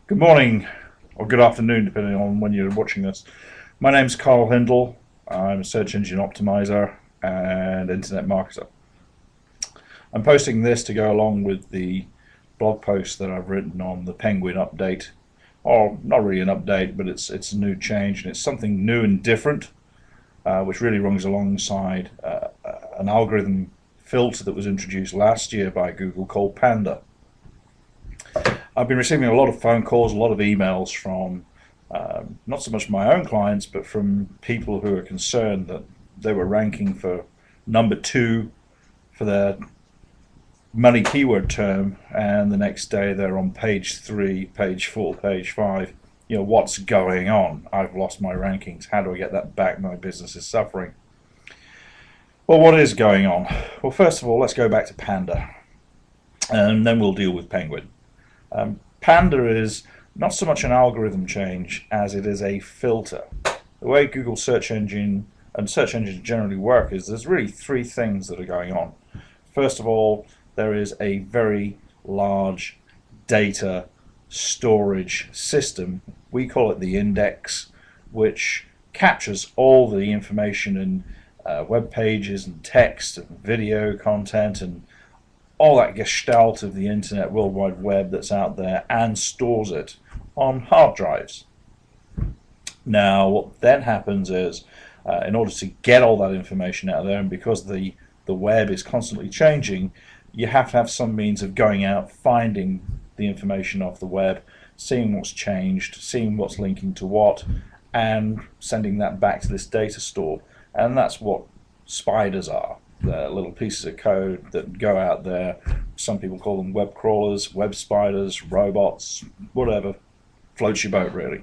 Good morning, or good afternoon, depending on when you're watching this. My name's Karl Hindle. I'm a search engine optimizer and internet marketer. I'm posting this to go along with the blog post that I've written on the Penguin update. Or not really an update, but it's a new change, and it's something new and different, which really runs alongside an algorithm filter that was introduced last year by Google called Panda. I've been receiving a lot of phone calls, a lot of emails from not so much my own clients, but from people who are concerned that they were ranking for number 2 for their money keyword term, and the next day they're on page 3, page 4, page 5. You know, what's going on? I've lost my rankings. How do I get that back? My business is suffering. Well, what is going on? Well, first of all, let's go back to Panda, and then we'll deal with Penguin. Panda is not so much an algorithm change as it is a filter. The way Google search engine and search engines generally work is there's really 3 things that are going on. First of all, there is a very large data storage system. We call it the index, which captures all the information in web pages and text and video content and all that gestalt of the internet, World Wide Web that's out there, and stores it on hard drives. Now, what then happens is, in order to get all that information out there, and because the web is constantly changing, you have to have some means of going out, finding the information off the web, seeing what's changed, seeing what's linking to what, and sending that back to this data store. And that's what spiders are. They're little pieces of code that go out there. Some people call them web crawlers, web spiders, robots, whatever. Floats your boat, really.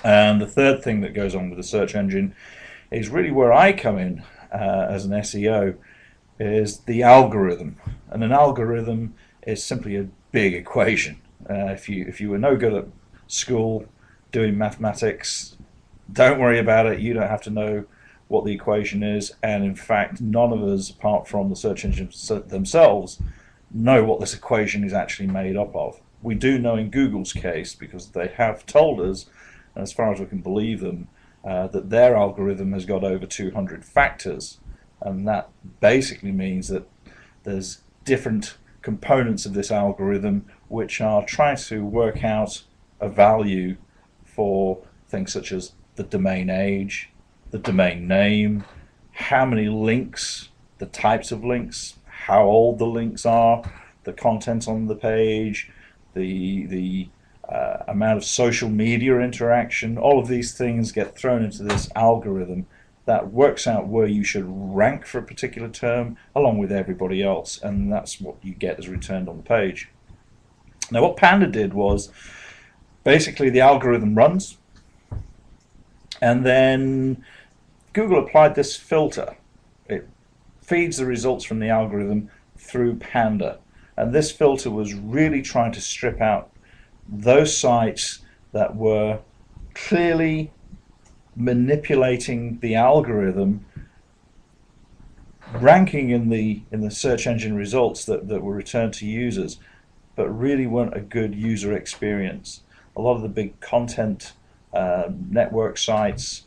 And the third thing that goes on with the search engine is really where I come in as an SEO, is the algorithm. And an algorithm is simply a big equation. If you were no good at school doing mathematics, don't worry about it. You don't have to know what the equation is, and in fact none of us, apart from the search engines themselves, know what this equation is actually made up of. We do know in Google's case, because they have told us, as far as we can believe them, that their algorithm has got over 200 factors, and that basically means that there's different components of this algorithm which are trying to work out a value for things such as the domain age, the domain name, how many links, the types of links, how old the links are, the content on the page, the amount of social media interaction. All of these things get thrown into this algorithm that works out where you should rank for a particular term along with everybody else, and that's what you get as returned on the page. Now, what Panda did was basically the algorithm runs, and then Google applied this filter. It feeds the results from the algorithm through Panda, and this filter was really trying to strip out those sites that were clearly manipulating the algorithm, ranking in the search engine results that were returned to users, but really weren't a good user experience. A lot of the big content network sites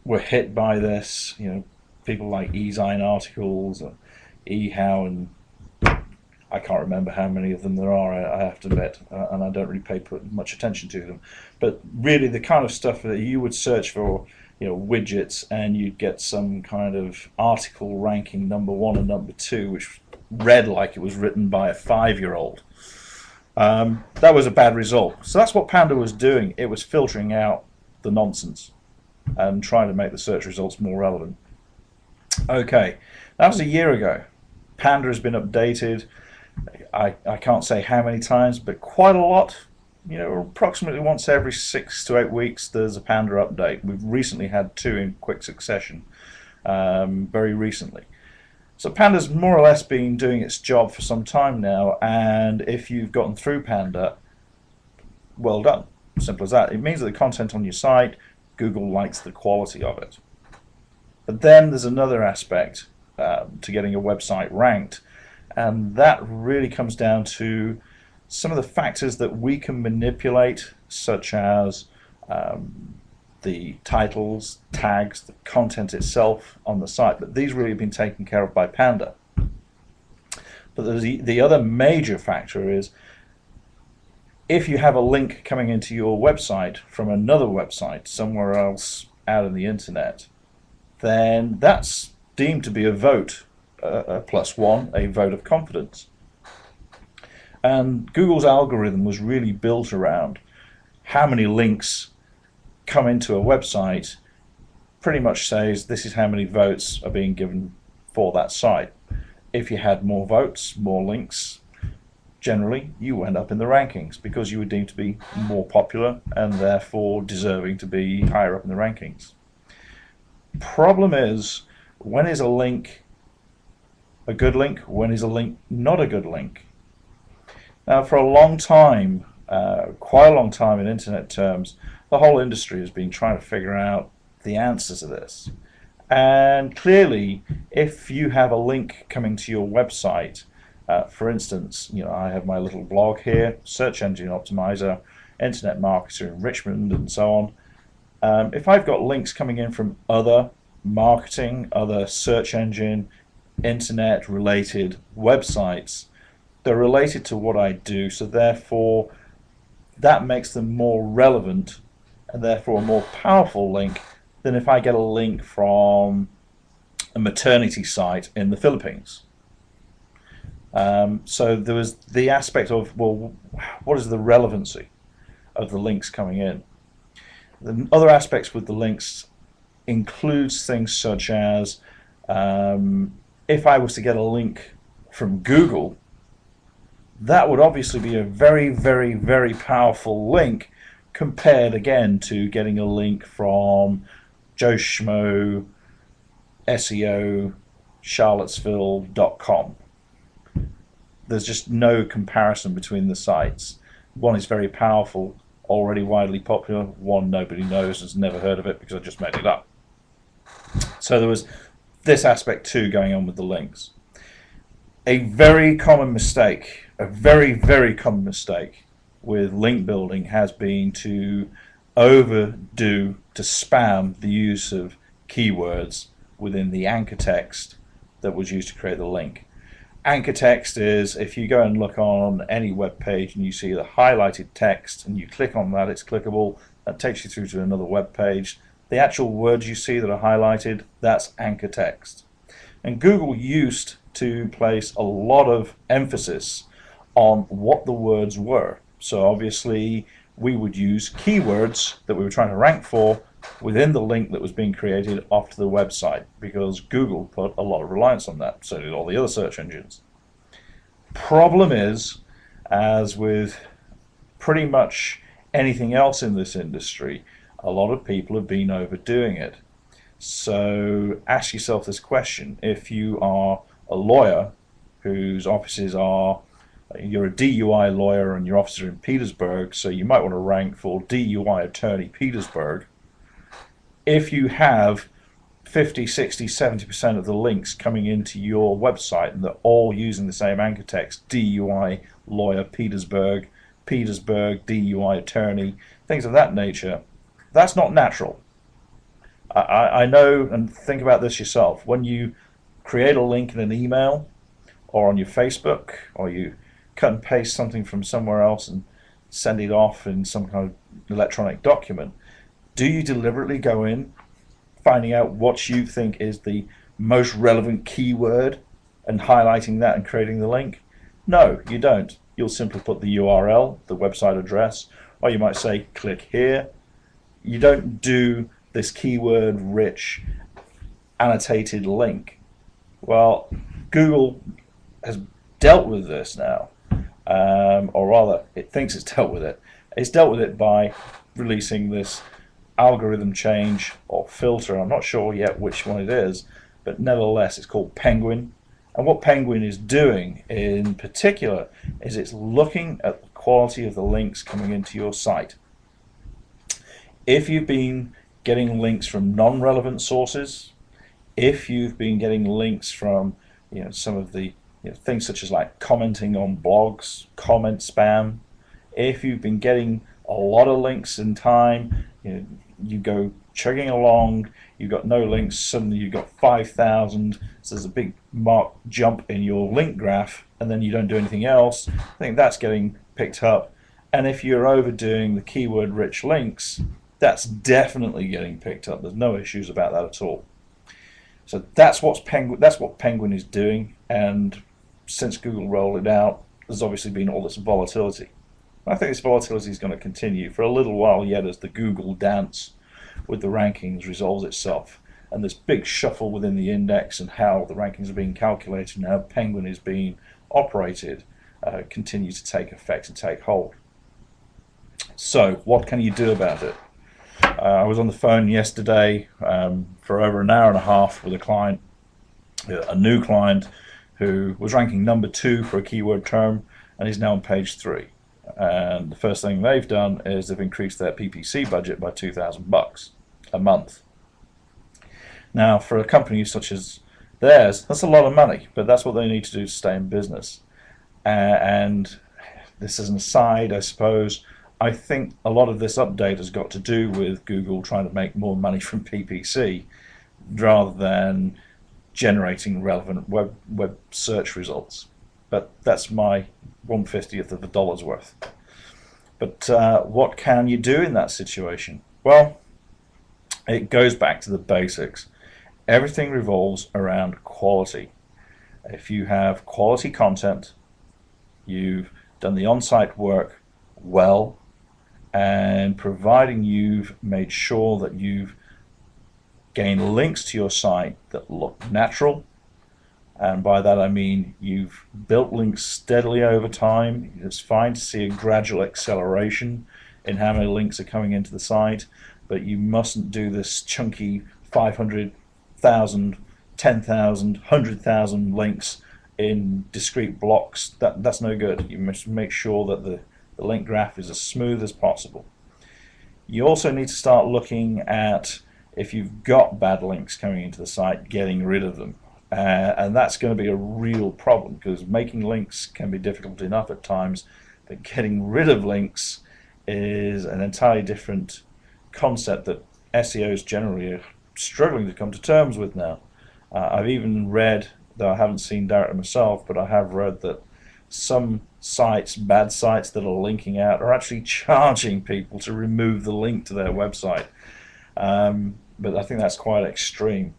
were hit by this. You know, people like eZine articles, eHow, and I can't remember how many of them there are, I have to admit, and I don't really pay much attention to them. But really the kind of stuff that you would search for, you know, widgets, and you'd get some kind of article ranking number 1 and number 2, which read like it was written by a 5-year-old. That was a bad result. So that's what Panda was doing. It was filtering out the nonsense and trying to make the search results more relevant. Okay, that was a year ago. Panda has been updated. I can't say how many times, but quite a lot. You know, approximately once every 6 to 8 weeks there's a Panda update. We've recently had 2 in quick succession, very recently. So Panda's more or less been doing its job for some time now, and if you've gotten through Panda, well done. Simple as that. It means that the content on your site, Google likes the quality of it. But then there's another aspect to getting a website ranked, and that really comes down to some of the factors that we can manipulate, such as the titles, tags, the content itself on the site, but these really have been taken care of by Panda. But the other major factor is, if you have a link coming into your website from another website somewhere else out in the internet, then that's deemed to be a vote, a +1, a vote of confidence. And Google's algorithm was really built around how many links come into a website, pretty much says this is how many votes are being given for that site. If you had more votes, more links, generally you end up in the rankings because you were deemed to be more popular and therefore deserving to be higher up in the rankings. Problem is, when is a link a good link? When is a link not a good link? Now, for a long time, quite a long time in internet terms, the whole industry has been trying to figure out the answers to this. And clearly, if you have a link coming to your website, for instance, I have my little blog here, Search Engine Optimizer, Internet Marketer in Richmond, and so on. If I've got links coming in from other marketing, other search engine, internet-related websites, they're related to what I do, so therefore that makes them more relevant and therefore a more powerful link than if I get a link from a maternity site in the Philippines. So there was the aspect of, well, what is the relevancy of the links coming in? The other aspects with the links includes things such as, if I was to get a link from Google, that would obviously be a very, very, very powerful link compared again to getting a link from Joe Schmo SEO Charlottesville.com. There's just no comparison between the sites. One is very powerful, already widely popular. One nobody knows, has never heard of it because I just made it up. So there was this aspect too going on with the links. A very common mistake, a very, very common mistake with link building has been to overdo, to spam the use of keywords within the anchor text that was used to create the link. Anchor text is, if you go and look on any web page and you see the highlighted text and you click on that, it's clickable, that takes you through to another web page. The actual words you see that are highlighted, that's anchor text. And Google used to place a lot of emphasis on what the words were. So obviously we would use keywords that we were trying to rank for within the link that was being created off to the website, because Google put a lot of reliance on that. So did all the other search engines. Problem is, as with pretty much anything else in this industry, a lot of people have been overdoing it. So ask yourself this question: if you are a lawyer whose offices are, you're a DUI lawyer and your offices are in Petersburg, so you might want to rank for DUI attorney Petersburg. If you have 50, 60, 70% of the links coming into your website and they're all using the same anchor text, DUI lawyer Petersburg, Petersburg DUI attorney, things of that nature, that's not natural. I know, and think about this yourself. When you create a link in an email or on your Facebook, or you cut and paste something from somewhere else and send it off in some kind of electronic document, do you deliberately go in, finding out what you think is the most relevant keyword and highlighting that and creating the link? No, you don't. You'll simply put the URL, the website address, or you might say click here. You don't do this keyword rich annotated link. Well, Google has dealt with this now, or rather it thinks it's dealt with it. It's dealt with it by releasing this algorithm change or filter. I'm not sure yet which one it is, but nevertheless it's called Penguin. And what Penguin is doing in particular is it's looking at the quality of the links coming into your site. If you've been getting links from non-relevant sources, if you've been getting links from some of the things such as like commenting on blogs, comment spam. If you've been getting a lot of links in time, you go chugging along, you've got no links, suddenly you've got 5,000, so there's a big marked jump in your link graph, and then you don't do anything else. I think that's getting picked up. And if you're overdoing the keyword rich links, that's definitely getting picked up. There's no issues about that at all. So that's what Penguin is doing, and since Google rolled it out, there's obviously been all this volatility. I think this volatility is going to continue for a little while yet as the Google dance with the rankings resolves itself, and this big shuffle within the index and how the rankings are being calculated and how Penguin is being operated continue to take effect and take hold. So what can you do about it? I was on the phone yesterday for over an hour and a half with a client, a new client, who was ranking number 2 for a keyword term, and he's now on page 3. And the first thing they've done is they've increased their PPC budget by $2,000 a month. Now, for a company such as theirs, that's a lot of money, but that's what they need to do to stay in business. And this is an aside, I suppose. I think a lot of this update has got to do with Google trying to make more money from PPC rather than generating relevant web search results. But that's my 1/50th of a dollar's worth. But what can you do in that situation? Well, it goes back to the basics. Everything revolves around quality. If you have quality content, you've done the on-site work well, and providing you've made sure that you've gained links to your site that look natural, and by that I mean you've built links steadily over time. It's fine to see a gradual acceleration in how many links are coming into the site, but you mustn't do this chunky 500,000, 10,000, 100,000 links in discrete blocks. That's no good. You must make sure that the link graph is as smooth as possible. You also need to start looking at, if you've got bad links coming into the site, getting rid of them. And that's going to be a real problem, because making links can be difficult enough at times, but getting rid of links is an entirely different concept that SEOs generally are struggling to come to terms with now. I've even read, though I haven't seen directly myself, but I have read that some sites, bad sites that are linking out, are actually charging people to remove the link to their website. But I think that's quite extreme.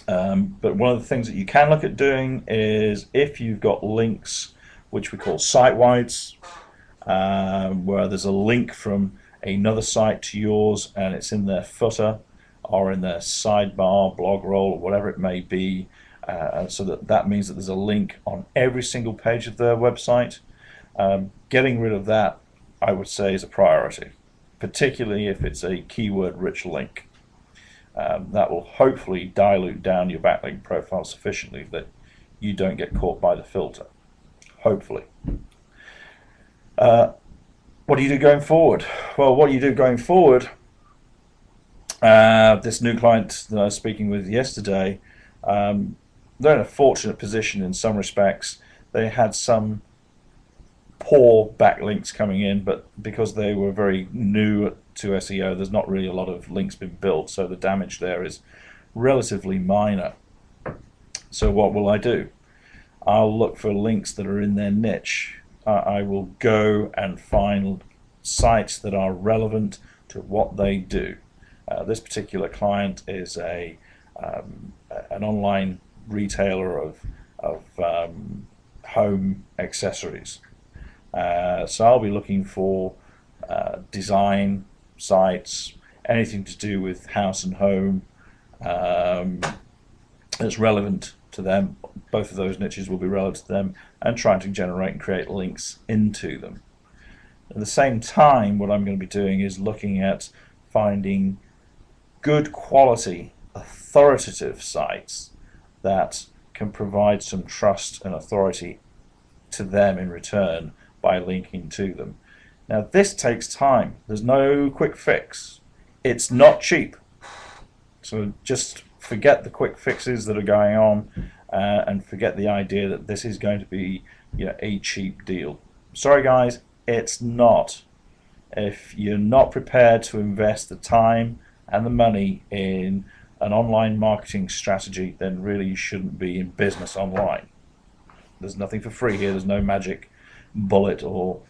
But one of the things that you can look at doing is, if you've got links which we call site-wides, where there's a link from another site to yours and it's in their footer or in their sidebar, blog roll, or whatever it may be, so that means that there's a link on every single page of their website. Getting rid of that, I would say, is a priority, particularly if it's a keyword-rich link. That will hopefully dilute down your backlink profile sufficiently that you don't get caught by the filter. Hopefully. What do you do going forward? Well, what you do going forward, this new client that I was speaking with yesterday, they're in a fortunate position in some respects. They had some poor backlinks coming in, but because they were very new to SEO, there's not really a lot of links being built, so the damage there is relatively minor. So what will I do? I'll look for links that are in their niche. I will go and find sites that are relevant to what they do. This particular client is an online retailer of home accessories. So I'll be looking for design sites, anything to do with house and home that's relevant to them. Both of those niches will be relevant to them, and trying to generate and create links into them. At the same time, what I'm going to be doing is looking at finding good quality, authoritative sites that can provide some trust and authority to them in return by linking to them. Now, this takes time. There's no quick fix. It's not cheap. So just Forget the quick fixes that are going on, and forget the idea that this is going to be, a cheap deal. Sorry guys, it's not. If you're not prepared to invest the time and the money in an online marketing strategy, then really you shouldn't be in business online. There's nothing for free here. There's no magic bullet or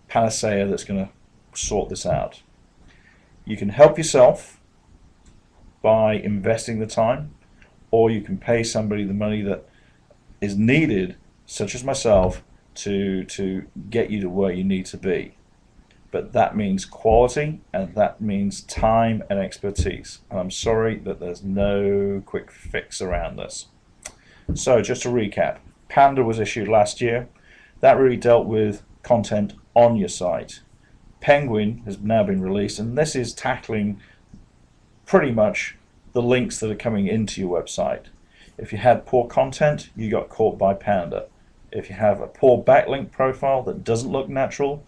panacea that's going to sort this out. You can help yourself by investing the time, or you can pay somebody the money that is needed, such as myself, to get you to where you need to be. But that means quality, and that means time and expertise. And I'm sorry that there's no quick fix around this. So just to recap, Panda was issued last year. That really dealt with content on your site. Penguin has now been released, and this is tackling pretty much the links that are coming into your website. If you had poor content, you got caught by Panda. If you have a poor backlink profile that doesn't look natural,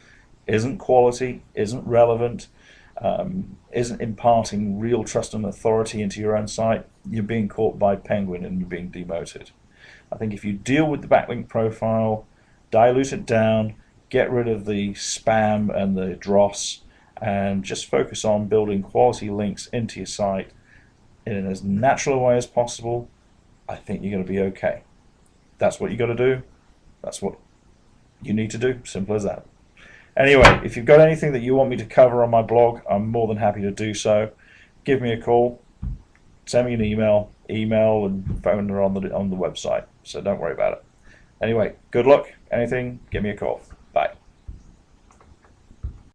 isn't quality, isn't relevant, isn't imparting real trust and authority into your own site, you're being caught by Penguin and you're being demoted. I think if you deal with the backlink profile, dilute it down, get rid of the spam and the dross, and just focus on building quality links into your site in as natural a way as possible, I think you're going to be okay. That's what you got to do. That's what you need to do. Simple as that. Anyway, if you've got anything that you want me to cover on my blog, I'm more than happy to do so. Give me a call, send me an email and phone are on the website, so don't worry about it. Anyway, good luck. Anything, give me a call.